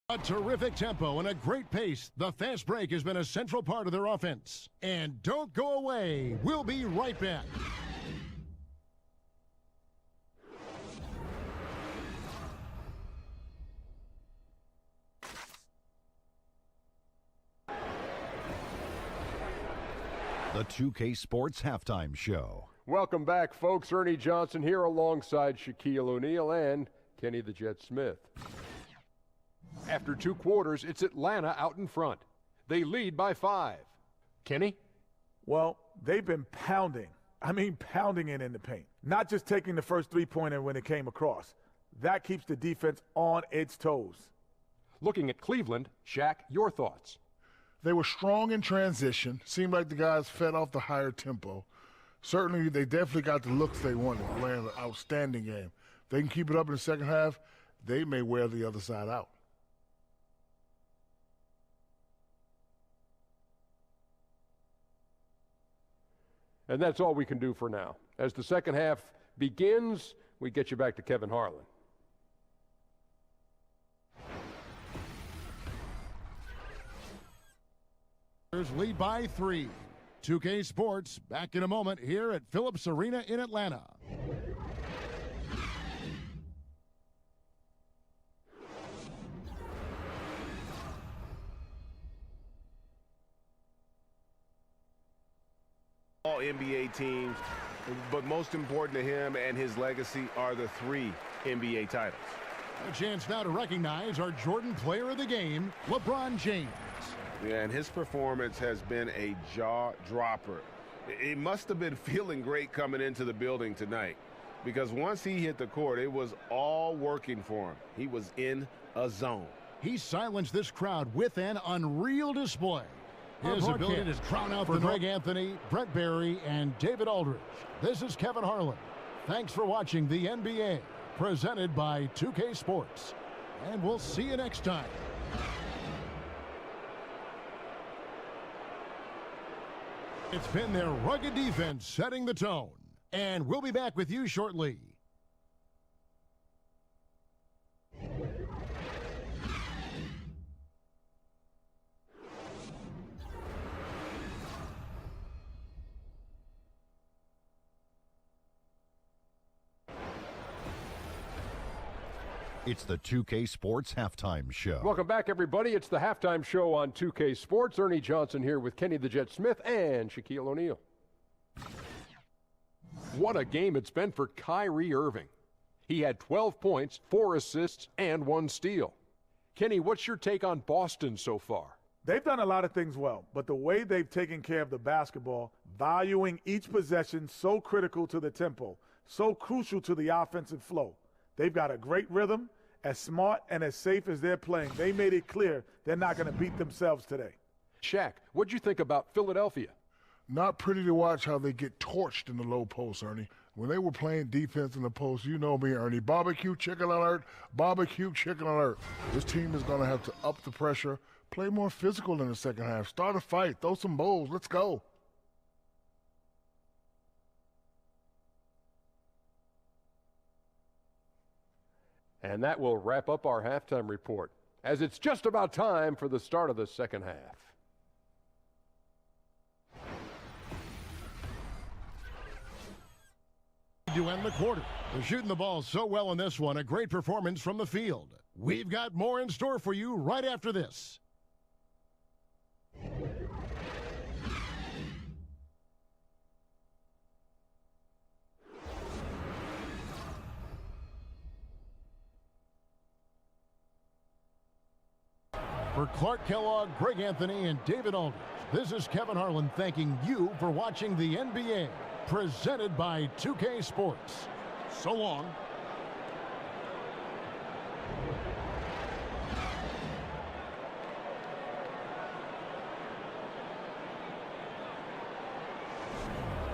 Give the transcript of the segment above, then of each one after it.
A terrific tempo and a great pace. The fast break has been a central part of their offense. And don't go away. We'll be right back. The 2K Sports Halftime Show. Welcome back, folks. Ernie Johnson here alongside Shaquille O'Neal and Kenny the Jet Smith. After 2 quarters, it's Atlanta out in front. They lead by 5. Kenny? Well, they've been pounding it in the paint. Not just taking the first three-pointer when it came across. That keeps the defense on its toes. Looking at Cleveland, Shaq, your thoughts? They were strong in transition. Seemed like the guys fed off the higher tempo. Certainly, they definitely got the looks they wanted, playing an outstanding game. If they can keep it up in the second half, they may wear the other side out. And that's all we can do for now. As the second half begins, we get you back to Kevin Harlan. Lead by 3. 2K Sports back in a moment here at Phillips Arena in Atlanta. All NBA teams, but most important to him and his legacy are the 3 NBA titles. A chance now to recognize our Jordan Player of the Game, LeBron James. Yeah, and his performance has been a jaw-dropper. He must have been feeling great coming into the building tonight, because once he hit the court, it was all working for him. He was in a zone. He silenced this crowd with an unreal display. His ability to drown out for Greg Anthony, Brett Barry, and David Aldridge. This is Kevin Harlan. Thanks for watching the NBA, presented by 2K Sports. And we'll see you next time. It's been their rugged defense setting the tone. And we'll be back with you shortly. It's the 2K Sports Halftime Show. Welcome back, everybody. It's the halftime show on 2K Sports. Ernie Johnson here with Kenny the Jet Smith and Shaquille O'Neal. What a game it's been for Kyrie Irving. He had 12 points, 4 assists, and 1 steal. Kenny, what's your take on Boston so far? They've done a lot of things well, but the way they've taken care of the basketball, valuing each possession, so critical to the tempo, so crucial to the offensive flow. They've got a great rhythm. As smart and as safe as they're playing, they made it clear they're not going to beat themselves today. Shaq, what'd you think about Philadelphia? Not pretty to watch how they get torched in the low post, Ernie. When they were playing defense in the post, you know me, Ernie. Barbecue chicken alert, barbecue chicken alert. This team is going to have to up the pressure, play more physical in the second half, start a fight, throw some bowls, let's go. And that will wrap up our halftime report, as it's just about time for the start of the second half. To end the quarter. They're shooting the ball so well in this one. A great performance from the field. We've got more in store for you right after this. For Clark Kellogg, Greg Anthony, and David Aldridge, this is Kevin Harlan thanking you for watching the NBA, presented by 2K Sports. So long.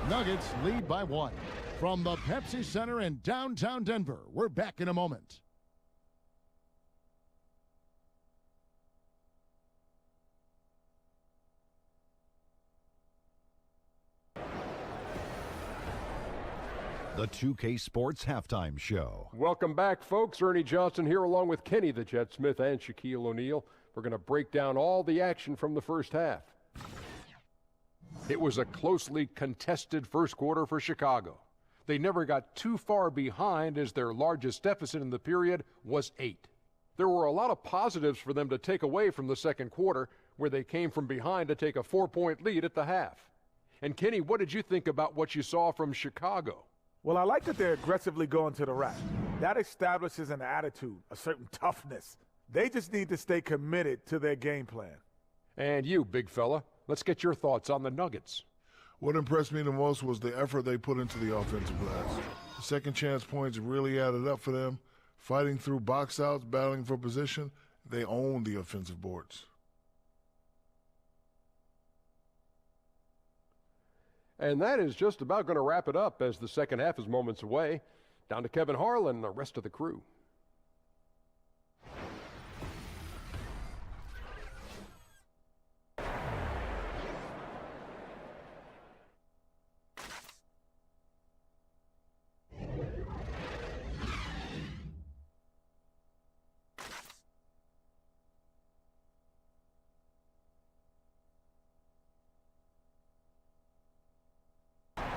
Nuggets lead by 1. From the Pepsi Center in downtown Denver, we're back in a moment. the 2K Sports Halftime Show. Welcome back, folks. Ernie Johnson here along with Kenny the Jet Smith and Shaquille O'Neal. We're going to break down all the action from the first half. It was a closely contested first quarter for Chicago. They never got too far behind as their largest deficit in the period was 8. There were a lot of positives for them to take away from the second quarter, where they came from behind to take a 4-point lead at the half. And Kenny, what did you think about what you saw from Chicago? Well, I like that they're aggressively going to the rack. That establishes an attitude, a certain toughness. They just need to stay committed to their game plan. And you, big fella, let's get your thoughts on the Nuggets. What impressed me the most was the effort they put into the offensive glass. The second chance points really added up for them. Fighting through box outs, battling for position, they owned the offensive boards. And that is just about going to wrap it up as the second half is moments away. Down to Kevin Harlan and the rest of the crew.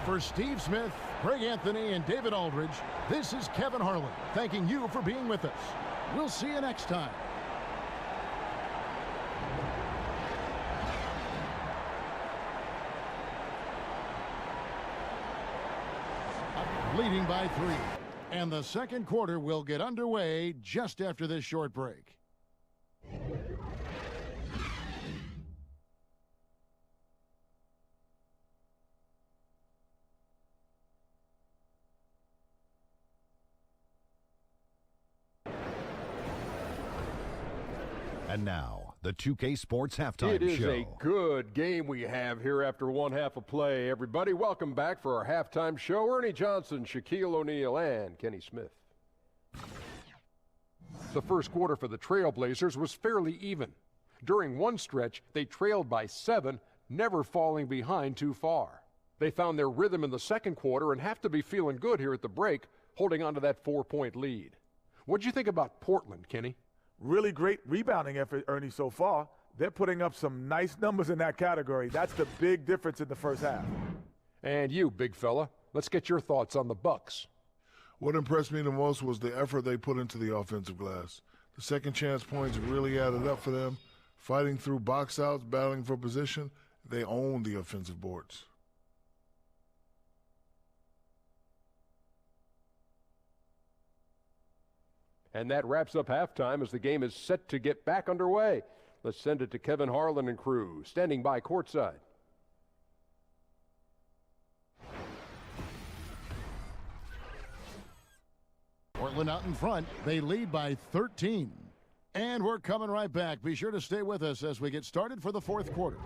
For Steve Smith, Greg Anthony, and David Aldridge, this is Kevin Harlan, thanking you for being with us. We'll see you next time. Leading by 3. And the second quarter will get underway just after this short break. And now, the 2K Sports Halftime Show. It is a good game we have here after one half of play. Everybody, welcome back for our halftime show. Ernie Johnson, Shaquille O'Neal, and Kenny Smith. The first quarter for the Trailblazers was fairly even. During one stretch, they trailed by 7, never falling behind too far. They found their rhythm in the second quarter and have to be feeling good here at the break, holding on to that 4-point lead. What'd you think about Portland, Kenny? Really great rebounding effort, Ernie, so far. They're putting up some nice numbers in that category. That's the big difference in the first half. And you, big fella, let's get your thoughts on the Bucks. What impressed me the most was the effort they put into the offensive glass. The second chance points really added up for them. Fighting through box outs, battling for position, they owned the offensive boards. And that wraps up halftime as the game is set to get back underway. Let's send it to Kevin Harlan and crew, standing by courtside. Portland out in front. They lead by 13. And we're coming right back. Be sure to stay with us as we get started for the fourth quarter.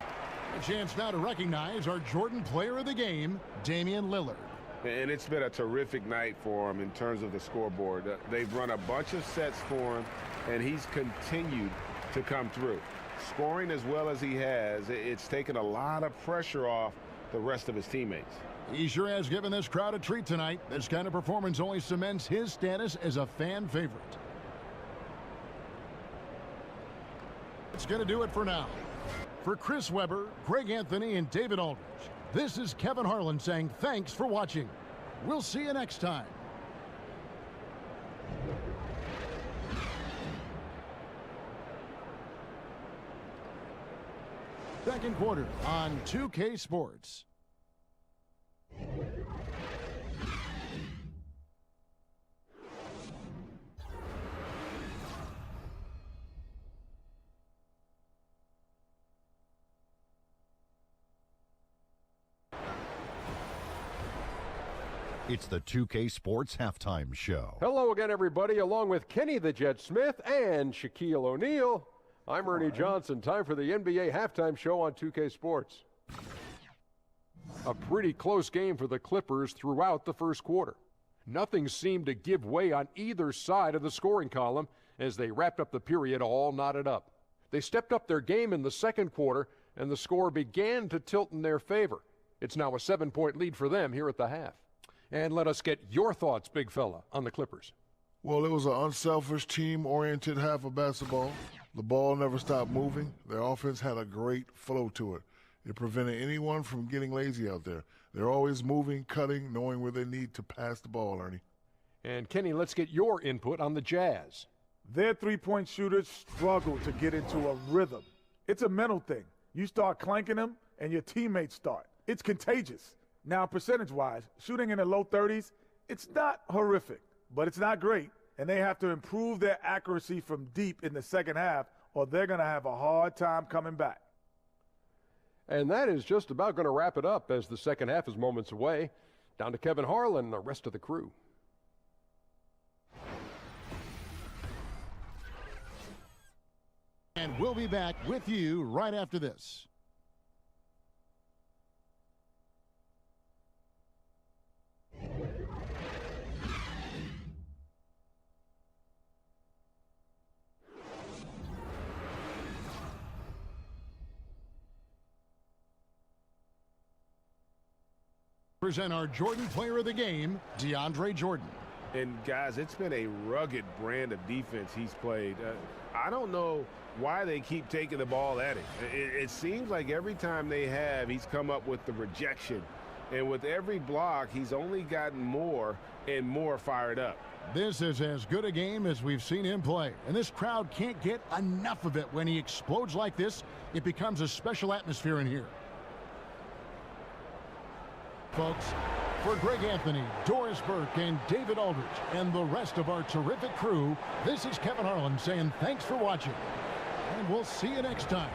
A chance now to recognize our Jordan Player of the Game, Damian Lillard. And it's been a terrific night for him in terms of the scoreboard. They've run a bunch of sets for him, and he's continued to come through. Scoring as well as he has, it's taken a lot of pressure off the rest of his teammates. He sure has given this crowd a treat tonight. This kind of performance only cements his status as a fan favorite. It's going to do it for now. For Chris Webber, Greg Anthony, and David Aldridge, this is Kevin Harlan saying thanks for watching. We'll see you next time. Second quarter on 2K Sports. It's the 2K Sports Halftime Show. Hello again, everybody, along with Kenny the Jet Smith and Shaquille O'Neal. I'm Ernie Johnson. Time for the NBA Halftime Show on 2K Sports. A pretty close game for the Clippers throughout the first quarter. Nothing seemed to give way on either side of the scoring column as they wrapped up the period all knotted up. They stepped up their game in the second quarter, and the score began to tilt in their favor. It's now a 7-point lead for them here at the half. And let us get your thoughts, big fella, on the Clippers. Well, it was an unselfish, team-oriented half of basketball. The ball never stopped moving. Their offense had a great flow to it. It prevented anyone from getting lazy out there. They're always moving, cutting, knowing where they need to pass the ball, Ernie. And Kenny, let's get your input on the Jazz. Their three-point shooters struggle to get into a rhythm. It's a mental thing. You start clanking them, and your teammates start. It's contagious. Now, percentage-wise, shooting in the low 30s, it's not horrific, but it's not great. And they have to improve their accuracy from deep in the second half, or they're going to have a hard time coming back. And that is just about going to wrap it up as the second half is moments away. Down to Kevin Harlan and the rest of the crew. And we'll be back with you right after this. Present our Jordan Player of the Game, DeAndre Jordan. And, guys, it's been a rugged brand of defense he's played. I don't know why they keep taking the ball at him. It seems like every time they have, he's come up with the rejection. And with every block, he's only gotten more and more fired up. This is as good a game as we've seen him play. And this crowd can't get enough of it. When he explodes like this, it becomes a special atmosphere in here. Folks, for Greg Anthony, Doris Burke, and David Aldridge, and the rest of our terrific crew, this is Kevin Harlan saying thanks for watching. And we'll see you next time.